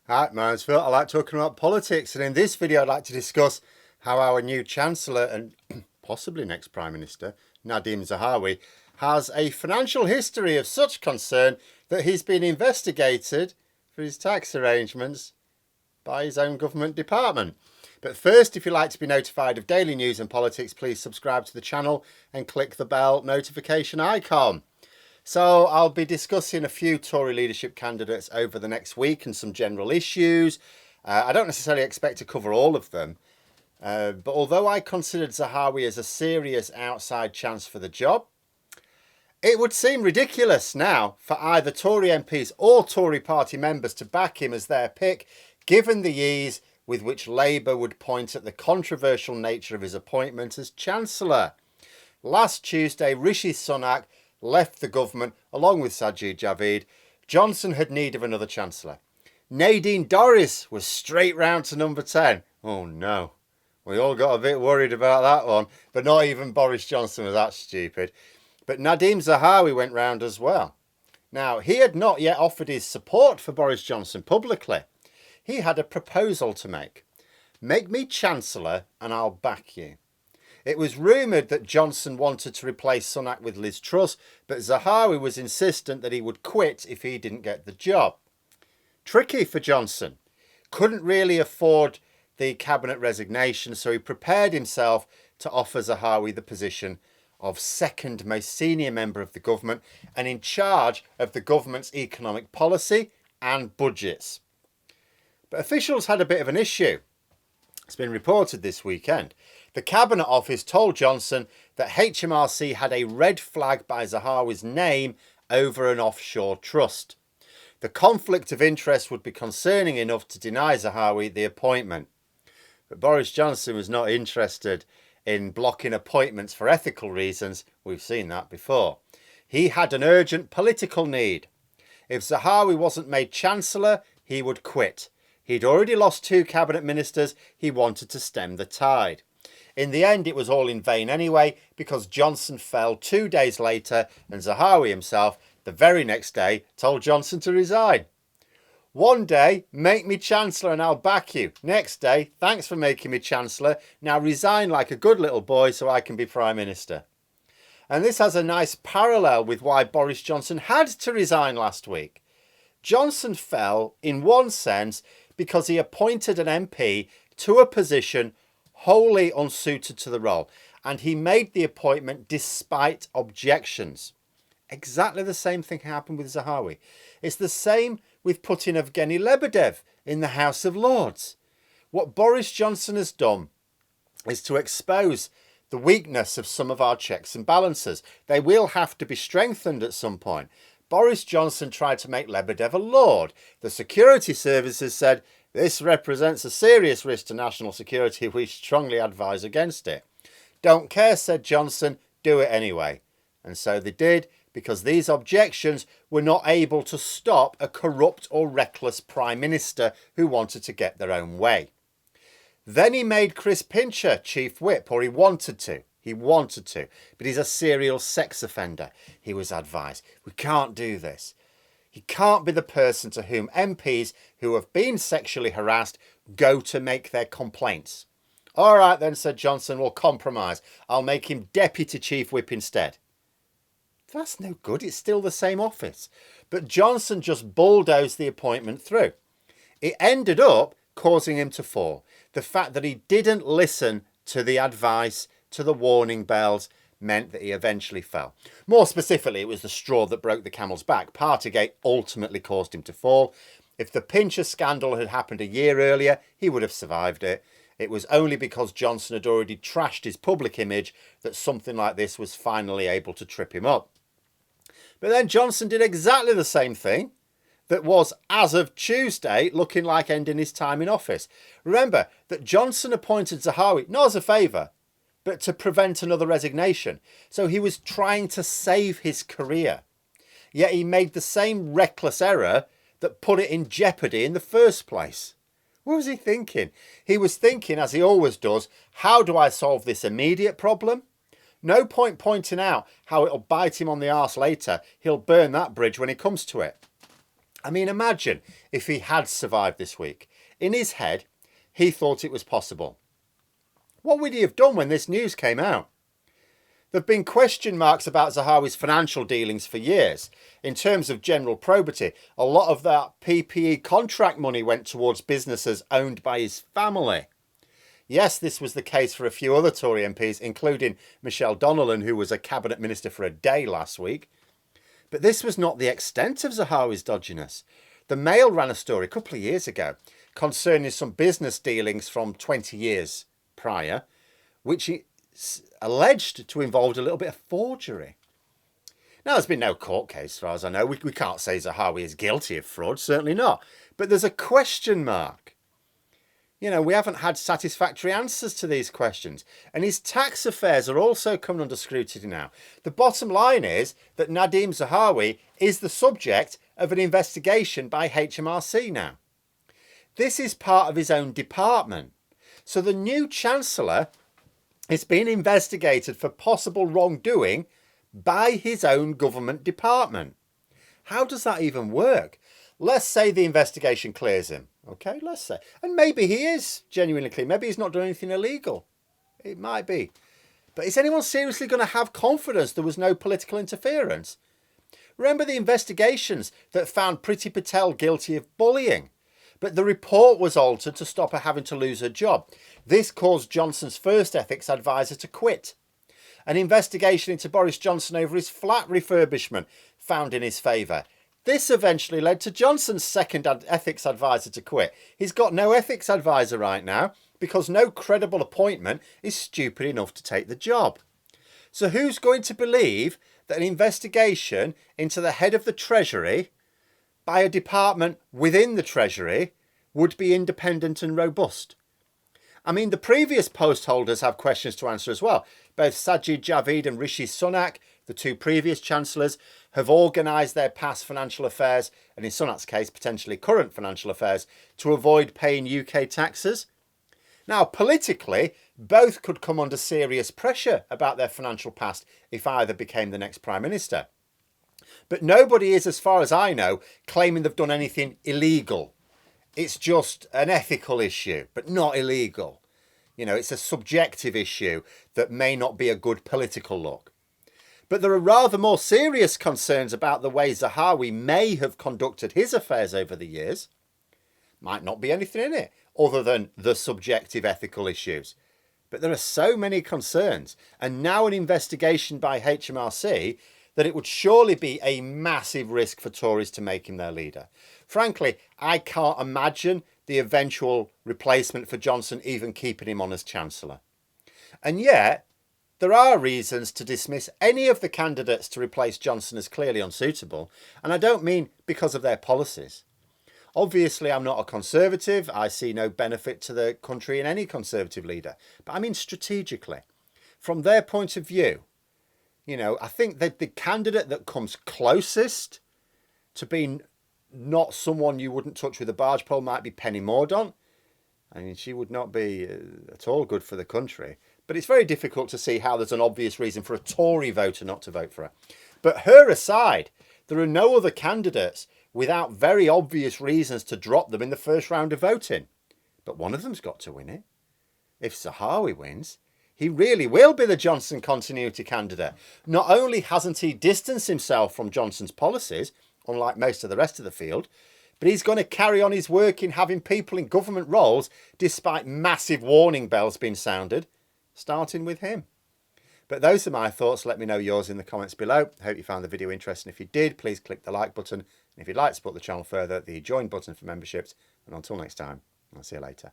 Hi, my name's Phil. I like talking about politics, and in this video I'd like to discuss how our new Chancellor and possibly next Prime Minister, Nadhim Zahawi, has a financial history of such concern that he's been investigated for his tax arrangements by his own government department. But first, if you'd like to be notified of daily news and politics, please subscribe to the channel and click the bell notification icon. So I'll be discussing a few Tory leadership candidates over the next week and some general issues. I don't necessarily expect to cover all of them, but although I considered Zahawi as a serious outside chance for the job, it would seem ridiculous now for either Tory MPs or Tory party members to back him as their pick, given the ease with which Labour would point at the controversial nature of his appointment as Chancellor. Last Tuesday, Rishi Sunak left the government along with Sajid Javid. Johnson had need of another Chancellor. Nadine Dorries was straight round to number 10. Oh no, we all got a bit worried about that one, but not even Boris Johnson was that stupid. But Nadhim Zahawi went round as well. Now, he had not yet offered his support for Boris Johnson publicly. He had a proposal to make. Make me Chancellor and I'll back you. It was rumoured that Johnson wanted to replace Sunak with Liz Truss, but Zahawi was insistent that he would quit if he didn't get the job. Tricky for Johnson. Couldn't really afford the cabinet resignation, so he prepared himself to offer Zahawi the position of second most senior member of the government and in charge of the government's economic policy and budgets. But officials had a bit of an issue. It's been reported this weekend. The Cabinet Office told Johnson that HMRC had a red flag by Zahawi's name over an offshore trust. The conflict of interest would be concerning enough to deny Zahawi the appointment. But Boris Johnson was not interested in blocking appointments for ethical reasons. We've seen that before. He had an urgent political need. If Zahawi wasn't made Chancellor, he would quit. He'd already lost 2 cabinet ministers. He wanted to stem the tide. In the end, it was all in vain anyway, because Johnson fell 2 days later and Zahawi himself, the very next day, told Johnson to resign. One day, make me Chancellor and I'll back you. Next day, thanks for making me Chancellor. Now resign like a good little boy so I can be Prime Minister. And this has a nice parallel with why Boris Johnson had to resign last week. Johnson fell, in one sense, because he appointed an MP to a position wholly unsuited to the role, and he made the appointment despite objections. Exactly the same thing happened with Zahawi. It's the same with putting Evgeny Lebedev in the House of Lords. What Boris Johnson has done is to expose the weakness of some of our checks and balances. They will have to be strengthened at some point. Boris Johnson tried to make Lebedev a lord. The security services said, this represents a serious risk to national security. We strongly advise against it. Don't care, said Johnson, do it anyway. And so they did, because these objections were not able to stop a corrupt or reckless Prime Minister who wanted to get their own way. Then he made Chris Pincher Chief Whip, or he wanted to. But he's a serial sex offender. He was advised, we can't do this. He can't be the person to whom MPs who have been sexually harassed go to make their complaints. All right then, said Johnson, we'll compromise. I'll make him Deputy Chief Whip instead. That's no good. It's still the same office. But Johnson just bulldozed the appointment through. It ended up causing him to fall. The fact that he didn't listen to the advice, to the warning bells, meant that he eventually fell. More specifically, it was the straw that broke the camel's back. Partygate ultimately caused him to fall. If the Pincher scandal had happened a year earlier, he would have survived it. It was only because Johnson had already trashed his public image that something like this was finally able to trip him up. But then Johnson did exactly the same thing that was, as of Tuesday, looking like ending his time in office. Remember that Johnson appointed Zahawi not as a favour, but to prevent another resignation. So he was trying to save his career. Yet he made the same reckless error that put it in jeopardy in the first place. What was he thinking? He was thinking, as he always does, how do I solve this immediate problem? No point pointing out how it'll bite him on the arse later. He'll burn that bridge when he comes to it. I mean, imagine if he had survived this week. In his head, he thought it was possible. What would he have done when this news came out? There have been question marks about Zahawi's financial dealings for years. In terms of general probity, a lot of that PPE contract money went towards businesses owned by his family. Yes, this was the case for a few other Tory MPs, including Michelle Donnellan, who was a cabinet minister for a day last week. But this was not the extent of Zahawi's dodginess. The Mail ran a story a couple of years ago concerning some business dealings from 20 years prior, which he alleged to involve a little bit of forgery. Now, there's been no court case, as far as I know. We can't say Zahawi is guilty of fraud, certainly not. But there's a question mark. You know, we haven't had satisfactory answers to these questions. And his tax affairs are also coming under scrutiny now. The bottom line is that Nadhim Zahawi is the subject of an investigation by HMRC now. This is part of his own department. So the new Chancellor is being investigated for possible wrongdoing by his own government department. How does that even work? Let's say the investigation clears him. Okay, let's say. And maybe he is genuinely clean. Maybe he's not done anything illegal. It might be. But is anyone seriously going to have confidence there was no political interference? Remember the investigations that found Priti Patel guilty of bullying? But the report was altered to stop her having to lose her job. This caused Johnson's first ethics advisor to quit. An investigation into Boris Johnson over his flat refurbishment found in his favour. This eventually led to Johnson's second ethics advisor to quit. He's got no ethics advisor right now because no credible appointment is stupid enough to take the job. So who's going to believe that an investigation into the head of the Treasury by a department within the Treasury would be independent and robust? I mean, the previous post holders have questions to answer as well. Both Sajid Javid and Rishi Sunak, the two previous chancellors, have organised their past financial affairs, and in Sunak's case, potentially current financial affairs, to avoid paying UK taxes. Now, politically, both could come under serious pressure about their financial past if either became the next Prime Minister. But nobody is, as far as I know, claiming they've done anything illegal. It's just an ethical issue, but not illegal. You know, it's a subjective issue that may not be a good political look. But there are rather more serious concerns about the way Zahawi may have conducted his affairs over the years. Might not be anything in it other than the subjective ethical issues. But there are so many concerns, and now an investigation by HMRC, that it would surely be a massive risk for Tories to make him their leader. Frankly, I can't imagine the eventual replacement for Johnson even keeping him on as Chancellor. And yet, there are reasons to dismiss any of the candidates to replace Johnson as clearly unsuitable, and I don't mean because of their policies. Obviously, I'm not a Conservative. I see no benefit to the country in any Conservative leader. But I mean strategically. From their point of view, you know, I think that the candidate that comes closest to being not someone you wouldn't touch with a barge pole might be Penny Mordaunt. I mean, she would not be at all good for the country. But it's very difficult to see how there's an obvious reason for a Tory voter not to vote for her. But her aside, there are no other candidates without very obvious reasons to drop them in the first round of voting. But one of them's got to win it. If Zahawi wins, he really will be the Johnson continuity candidate. Not only hasn't he distanced himself from Johnson's policies, unlike most of the rest of the field, but he's going to carry on his work in having people in government roles despite massive warning bells being sounded, starting with him. But those are my thoughts. Let me know yours in the comments below. I hope you found the video interesting. If you did, please click the like button. And if you'd like to support the channel further, the join button for memberships. And until next time, I'll see you later.